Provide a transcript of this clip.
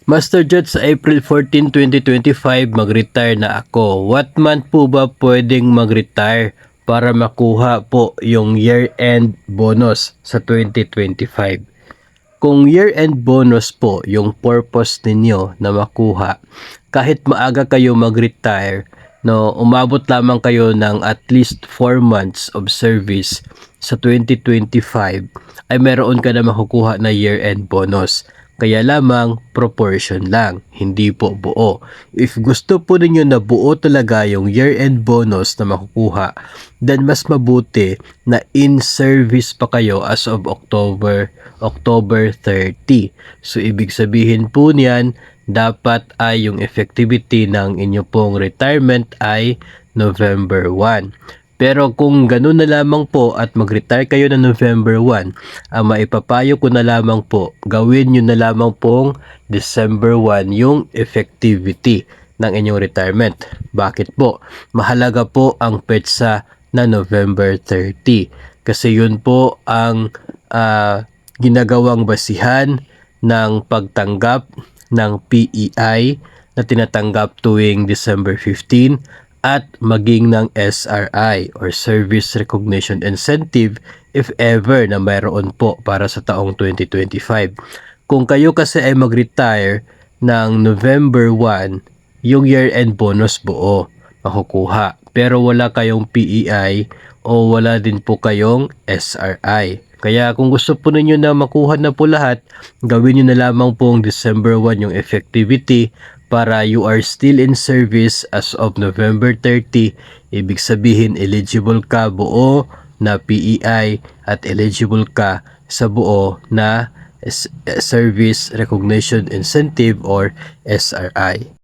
Master Jet, sa April 14, 2025, mag-retire na ako. What month po ba pwedeng mag-retire para makuha po yung year-end bonus sa 2025? Kung year-end bonus po yung purpose ninyo na makuha, kahit maaga kayo mag-retire, no, umabot lamang kayo ng at least 4 months of service sa 2025, ay meron ka na makukuha na year-end bonus. Kaya lamang proportion lang, hindi po buo. If gusto po ninyo na buo talaga yung year-end bonus na makukuha, then mas mabuti na in-service pa kayo as of October 30. So ibig sabihin po niyan, dapat ay yung effectivity ng inyo pong retirement ay November 1. Pero kung ganun na lamang po at mag-retire kayo na November 1, ang maipapayo ko na lamang po, gawin nyo na lamang pong December 1 yung effectivity ng inyong retirement. Bakit po? Mahalaga po ang petsa na November 30. Kasi yun po ang ginagawang basihan ng pagtanggap ng PEI na tinatanggap tuwing December 15 at maging ng SRI or Service Recognition Incentive if ever na mayroon po para sa taong 2025. Kung kayo kasi ay mag-retire ng November 1, yung year-end bonus buo makukuha. Pero wala kayong PEI o wala din po kayong SRI. Kaya kung gusto po ninyo na makuha na po lahat, gawin nyo na lamang pong December 1 yung effectivity para you are still in service as of November 30. Ibig sabihin eligible ka buo na PEI at eligible ka sa buo na Service Recognition Incentive or SRI.